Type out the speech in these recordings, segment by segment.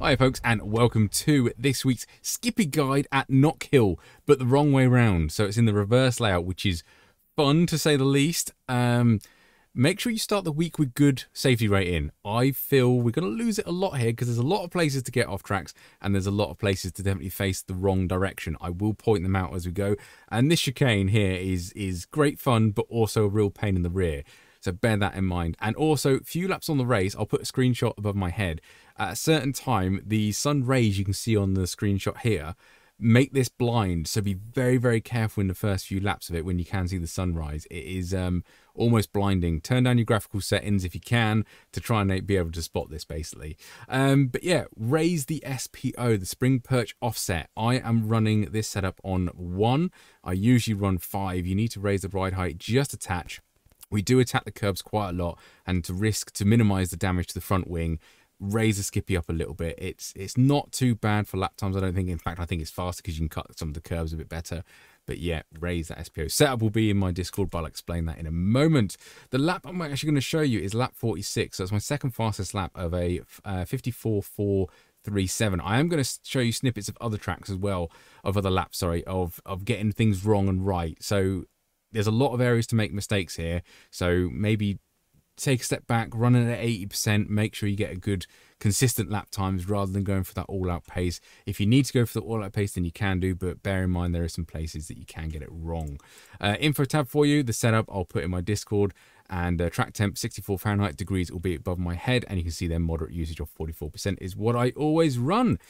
Hi folks, and welcome to this week's Skippy guide at Knockhill, but the wrong way round. So it's in the reverse layout, which is fun to say the least. Make sure you start the week with good safety rating. I feel we're going to lose it a lot here because there's a lot of places to get off tracks and there's a lot of places to definitely face the wrong direction. I will point them out as we go. And this chicane here is great fun, but also a real pain in the rear. So bear that in mind. And also, few laps on the race, I'll put a screenshot above my head. At a certain time, the sun rays you can see on the screenshot here make this blind. So be very, very careful in the first few laps of it when you can see the sunrise. It is almost blinding. Turn down your graphical settings if you can to try and be able to spot this basically. But yeah, raise the SPO, the spring perch offset. I am running this setup on 1. I usually run 5. You need to raise the ride height just a touch. We do attack the curbs quite a lot, and to minimize the damage to the front wing, raise the skippy up a little bit. It's not too bad for lap times, I don't think. In fact, I think it's faster because you can cut some of the curves a bit better. But yeah, raise that SPO. Setup will be in my Discord, but I'll explain that in a moment. The lap I'm actually going to show you is lap 46. So it's my second fastest lap of a 54.437. I am going to show you snippets of other tracks as well, of other laps, sorry, of getting things wrong and right. So there's a lot of areas to make mistakes here, so maybe take a step back, run it at 80%, make sure you get a good consistent lap times rather than going for that all-out pace. If you need to go for the all-out pace, then you can do, but bear in mind there are some places that you can get it wrong. Info tab for you, the setup I'll put in my Discord, and track temp 64 Fahrenheit degrees will be above my head, and you can see their moderate usage of 44% is what I always run.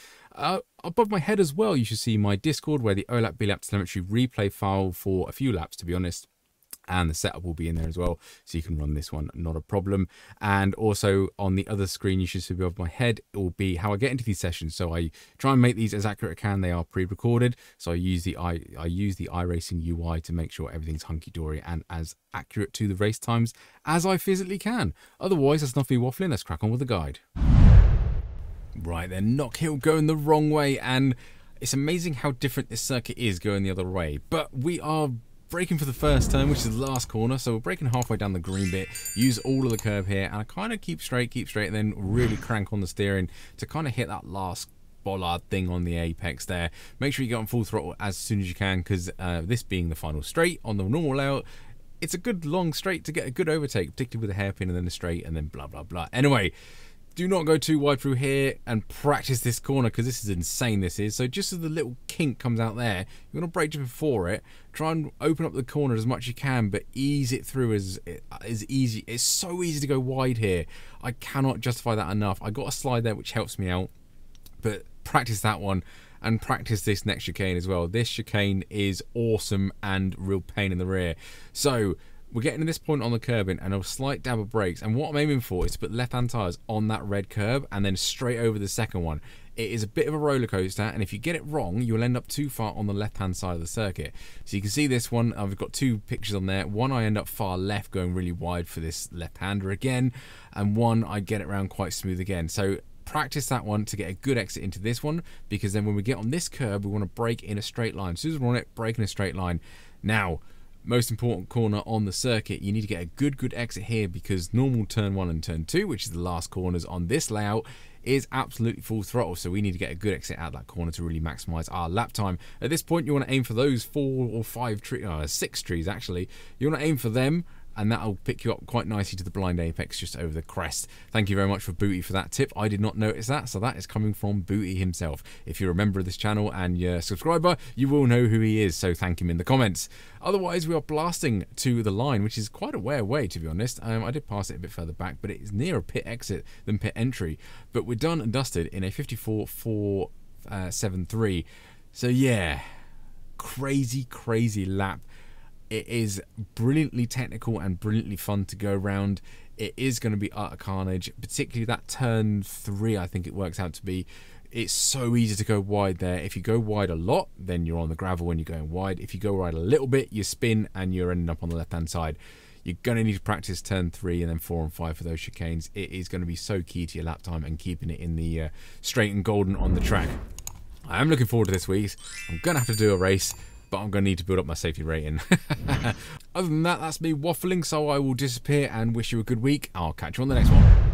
Above my head as well, you should see my Discord where the OLAP BLAP telemetry replay file for a few laps, to be honest. And the setup will be in there as well, so you can run this one, not a problem. And also on the other screen, you should see above my head, it will be how I get into these sessions. So I try and make these as accurate as I can. They are pre-recorded, so I use the iRacing UI to make sure everything's hunky-dory and as accurate to the race times as I physically can. Otherwise, that's not me waffling. Let's crack on with the guide. Right then, Knockhill going the wrong way, and it's amazing how different this circuit is going the other way. But we are braking for the first turn, which is the last corner, so we're braking halfway down the green bit, use all of the curve here, and I kind of keep straight, and then really crank on the steering to kind of hit that last bollard thing on the apex there. Make sure you get on full throttle as soon as you can, because this being the final straight on the normal layout, it's a good long straight to get a good overtake, particularly with a hairpin and then a straight and then blah blah blah. Anyway, do not go too wide through here and practice this corner, because this is insane, this is. So just as the little kink comes out there, you want to brake just before it. Try and open up the corner as much as you can, but ease it through as easy. It's so easy to go wide here. I cannot justify that enough. I got a slide there which helps me out, but practice that one and practice this next chicane as well. This chicane is awesome and real pain in the rear. So we're getting to this point on the curbing and a slight dab of brakes, and what I'm aiming for is to put left-hand tyres on that red curb and then straight over the second one. It is a bit of a roller coaster, and if you get it wrong, you'll end up too far on the left-hand side of the circuit. So you can see this one, I've got 2 pictures on there. One, I end up far left, going really wide for this left-hander again, and one, I get it around quite smooth again. So practice that one to get a good exit into this one, because then when we get on this curb, we want to brake in a straight line. As soon as we're on it, brake in a straight line. Now, most important corner on the circuit, you need to get a good exit here, because normal turn 1 and turn 2, which is the last corners on this layout, is absolutely full throttle. So we need to get a good exit out that corner to really maximize our lap time. At this point, you want to aim for those 4 or 5 trees, 6 trees actually. You want to aim for them, and that'll pick you up quite nicely to the blind apex just over the crest. Thank you very much for Booty for that tip. I did not notice that, so that is coming from Booty himself. If you're a member of this channel and you're a subscriber, you will know who he is, so thank him in the comments. Otherwise, we are blasting to the line, which is quite a way away, to be honest. I did pass it a bit further back, but it is nearer a pit exit than pit entry. But we're done and dusted in a 54.473. So yeah, crazy lap. It is brilliantly technical and brilliantly fun to go around. It is going to be utter carnage, particularly that turn 3, I think it works out to be. It's so easy to go wide there. If you go wide a lot, then you're on the gravel when you're going wide. If you go wide a little bit, you spin and you're ending up on the left-hand side. You're going to need to practice turn 3 and then 4 and 5 for those chicanes. It is going to be so key to your lap time and keeping it in the straight and golden on the track. I am looking forward to this week. I'm going to have to do a race, but I'm going to need to build up my safety rating. Other than that, that's me waffling, so I will disappear and wish you a good week. I'll catch you on the next one.